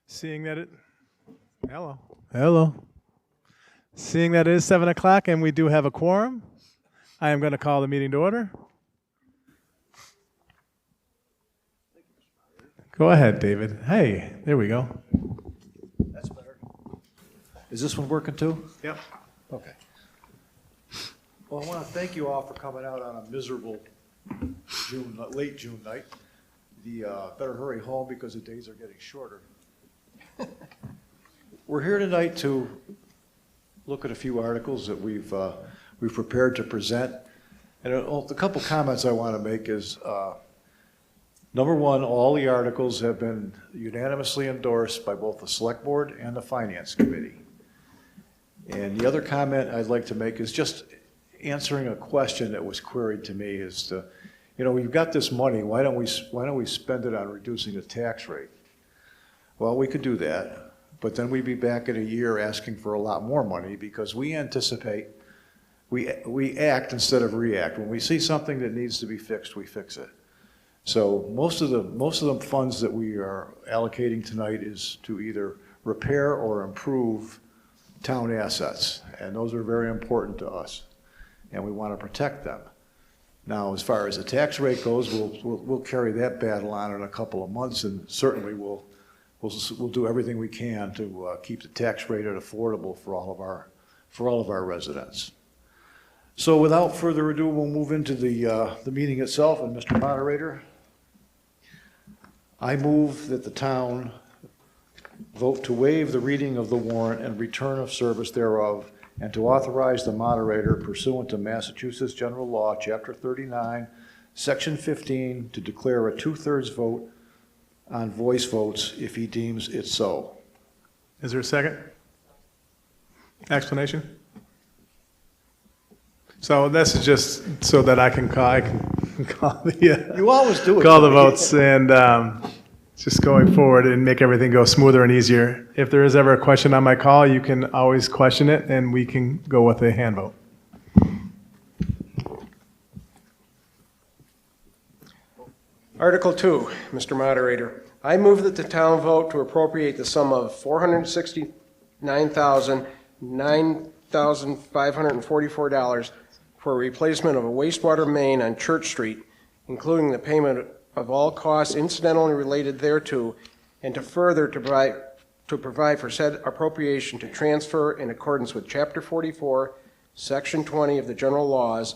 Seeing that it, hello. Seeing that it is 7 o'clock and we do have a quorum, I am going to call the meeting to order. Go ahead, David. Hey, there we go. That's better. Is this one working too? Yep. Okay. Well, I want to thank you all for coming out on a miserable late June night. Better hurry home because the days are getting shorter. We're here tonight to look at a few articles that we've prepared to present. And a couple comments I want to make is, number one, all the articles have been unanimously endorsed by both the Select Board and the Finance Committee. And the other comment I'd like to make is just answering a question that was queried to me is to, we've got this money, why don't we spend it on reducing the tax rate? Well, we could do that, but then we'd be back in a year asking for a lot more money because we anticipate, we act instead of react. When we see something that needs to be fixed, we fix it. So most of the funds that we are allocating tonight is to either repair or improve town assets, and those are very important to us, and we want to protect them. Now, as far as the tax rate goes, we'll carry that battle on in a couple of months, and certainly we'll do everything we can to keep the tax rate affordable for all of our residents. So, without further ado, we'll move into the meeting itself. And Mr. Moderator, I move that the town vote to waive the reading of the warrant and return of service thereof, and to authorize the moderator pursuant to Massachusetts General Law, Chapter 39, Section 15, to declare a 2/3 vote on voice votes if he deems it so. Is there a second? Explanation? So this is just so that I can call the You always do it. call the votes and just going forward and make everything go smoother and easier. If there is ever a question on my call, you can always question it and we can go with a hand vote. Article 2, Mr. Moderator. I move that the town vote to appropriate the sum of $469,544 for replacement of a wastewater main on Church Street, including the payment of all costs incidentally related thereto, and to further to provide for said appropriation to transfer in accordance with Chapter 44, Section 20 of the General Laws,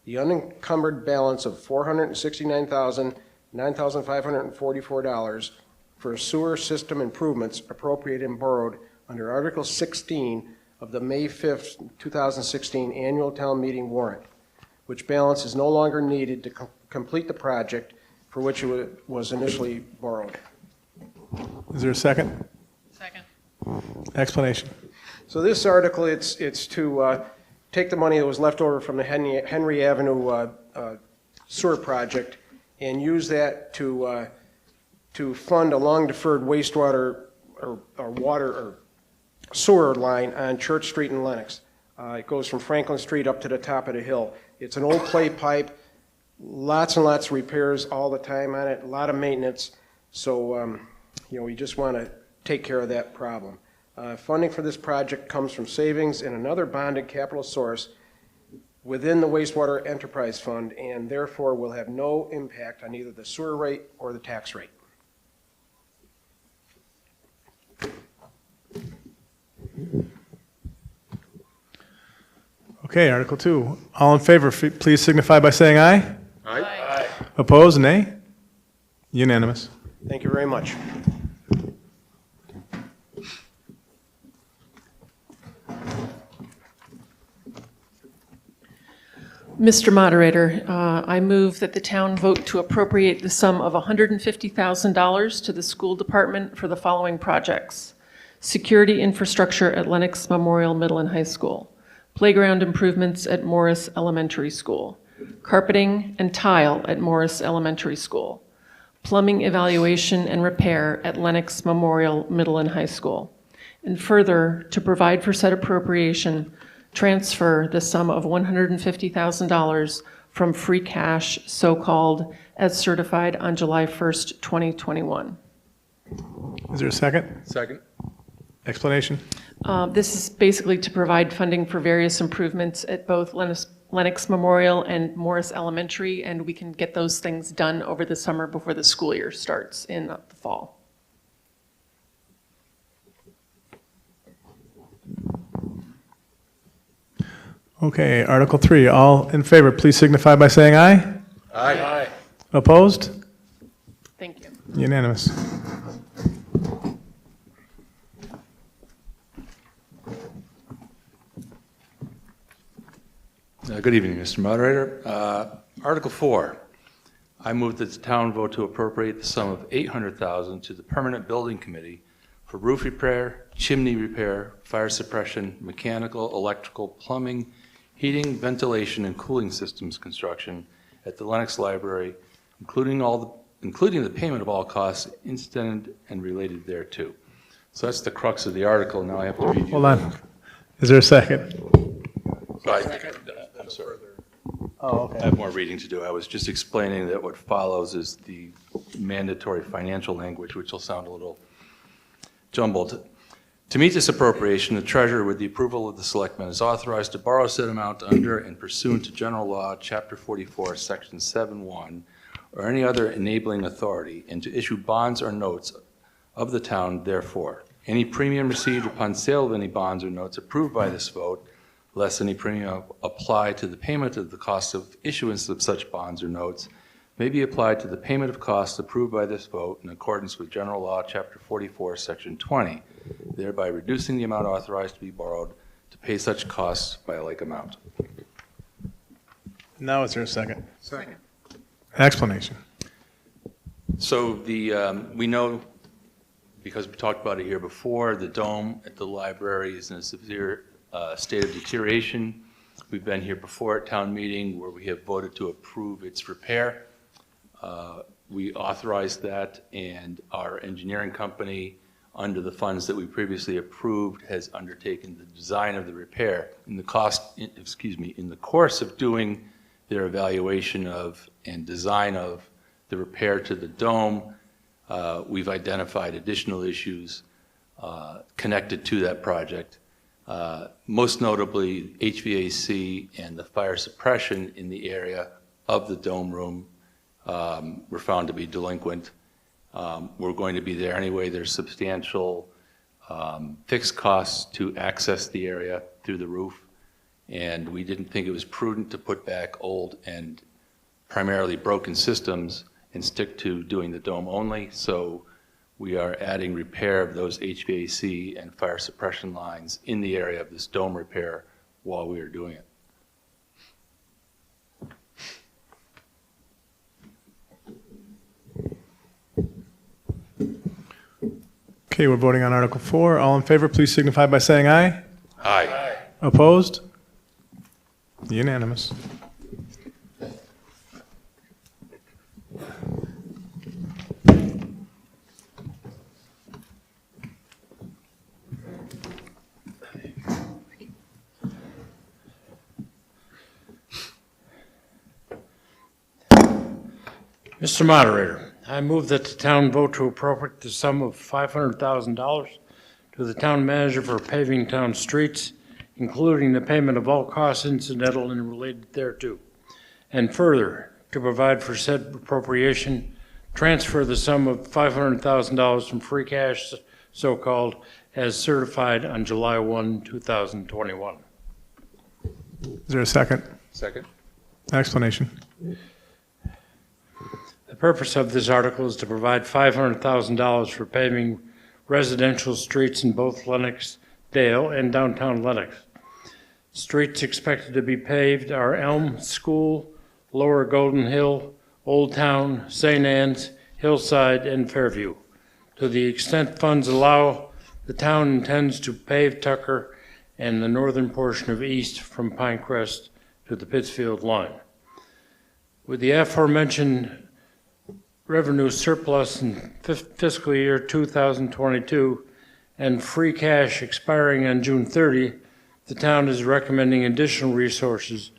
the unencumbered balance of $9,544 for sewer system improvements appropriated and borrowed under Article 16 of the May 5th, 2016 annual town meeting warrant, which balance is no longer needed to complete the project for which it was initially borrowed. Is there a second? Second. Explanation. So this article, it's to take the money that was left over from the Henry Avenue sewer project and use that to fund a long-deferred wastewater or water or sewer line on Church Street in Lenox. It goes from Franklin Street up to the top of the hill. It's an old clay pipe, lots and lots of repairs all the time on it, a lot of maintenance. So, we just want to take care of that problem. Funding for this project comes from savings in another bonded capital source within the wastewater enterprise fund, and therefore will have no impact on either the sewer rate or the tax rate. Okay, Article 2. All in favor, please signify by saying aye. Aye. Opposed, nay? Unanimous. Thank you very much. Mr. Moderator, I move that the town vote to appropriate the sum of $150,000 to the school department for the following projects: security infrastructure at Lenox Memorial Middle and High School, playground improvements at Morris Elementary School, carpeting and tile at Morris Elementary School, plumbing evaluation and repair at Lenox Memorial Middle and High School, and further, to provide for said appropriation, transfer the sum of $150,000 from free cash, so-called, as certified on July 1st, 2021. Is there a second? Second. Explanation? This is basically to provide funding for various improvements at both Lenox Memorial and Morris Elementary, and we can get those things done over the summer before the school year starts in the fall. Okay, Article 3, all in favor, please signify by saying aye. Aye. Opposed? Thank you. Unanimous. Good evening, Mr. Moderator. Article 4, I move that the town vote to appropriate the sum of $800,000 to the Permanent Building Committee for roof repair, chimney repair, fire suppression, mechanical, electrical, plumbing, heating, ventilation, and cooling systems construction at the Lenox Library, including the payment of all costs incident and related thereto. So that's the crux of the article. Now I have to read you. Hold on. Is there a second? I'm sorry. Oh, okay. I have more reading to do. I was just explaining that what follows is the mandatory financial language, which will sound a little jumbled. To meet this appropriation, the treasurer, with the approval of the selectmen, is authorized to borrow said amount under and pursuant to General Law, Chapter 44, Section 7.1, or any other enabling authority, and to issue bonds or notes of the town therefore. Any premium received upon sale of any bonds or notes approved by this vote, less any premium applied to the payment of the cost of issuance of such bonds or notes, may be applied to the payment of costs approved by this vote in accordance with General Law, Chapter 44, Section 20, thereby reducing the amount authorized to be borrowed to pay such costs by a like amount. Now is there a second? Second. Explanation. So we know, because we talked about it here before, the dome at the library is in a severe state of deterioration. We've been here before at town meeting where we have voted to approve its repair. We authorized that, and our engineering company, under the funds that we previously approved, has undertaken the design of the repair. In the course of doing their evaluation of and design of the repair to the dome, we've identified additional issues connected to that project. Most notably, HVAC and the fire suppression in the area of the dome room were found to be delinquent. We're going to be there anyway. There's substantial fixed costs to access the area through the roof, and we didn't think it was prudent to put back old and primarily broken systems and stick to doing the dome only. So we are adding repair of those HVAC and fire suppression lines in the area of this dome repair while we are doing it. Okay, we're voting on Article 4. All in favor, please signify by saying aye. Aye. Opposed? Unanimous. Mr. Moderator, I move that the town vote to appropriate the sum of $500,000 to the town manager for paving town streets, including the payment of all costs incidental and related thereto. And further, to provide for said appropriation, transfer the sum of $500,000 from free cash, so-called, as certified on July 1, 2021. Is there a second? Second. Explanation. The purpose of this article is to provide $500,000 for paving residential streets in both Lenox, Dale, and downtown Lenox. Streets expected to be paved are Elm, School, Lower Golden Hill, Old Town, St. Anne's, Hillside, and Fairview. To the extent funds allow, the town intends to pave Tucker and the northern portion of East from Pinecrest to the Pittsfield line. With the aforementioned revenue surplus in fiscal year 2022 and free cash expiring on June 30, the town is recommending additional resources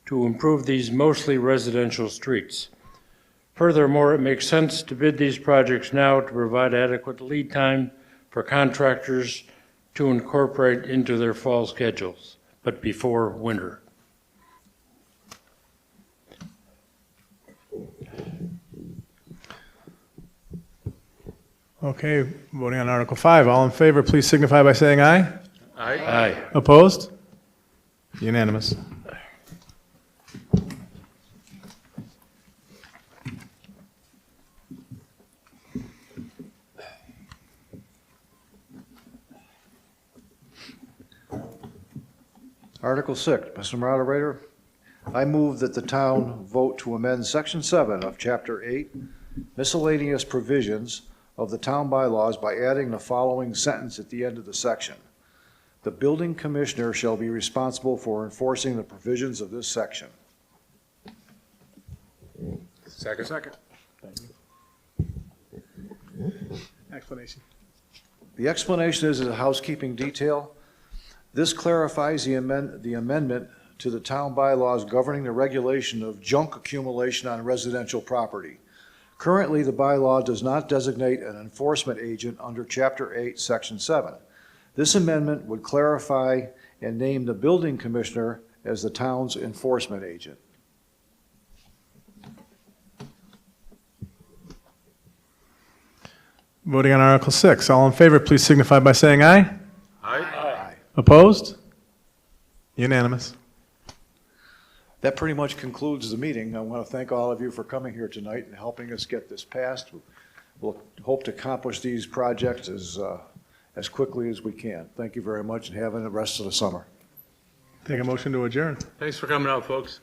to improve these mostly residential streets. Furthermore, it makes sense to bid these projects now to provide adequate lead time for contractors to incorporate into their fall schedules, but before winter. Okay, voting on Article 5. All in favor, please signify by saying aye. Aye. Opposed? Unanimous. Article 6, Mr. Moderator, I move that the town vote to amend Section 7 of Chapter 8 miscellaneous provisions of the town bylaws by adding the following sentence at the end of the section. The building commissioner shall be responsible for enforcing the provisions of this section. Second. Explanation. The explanation is a housekeeping detail. This clarifies the amendment to the town bylaws governing the regulation of junk accumulation on residential property. Currently, the bylaw does not designate an enforcement agent under Chapter 8, Section 7. This amendment would clarify and name the building commissioner as the town's enforcement agent. Voting on Article 6. All in favor, please signify by saying aye. Aye. Opposed? Unanimous. That pretty much concludes the meeting. I want to thank all of you for coming here tonight and helping us get this passed. We'll hope to accomplish these projects as quickly as we can. Thank you very much and have the rest of the summer. Take a motion to adjourn. Thanks for coming out, folks.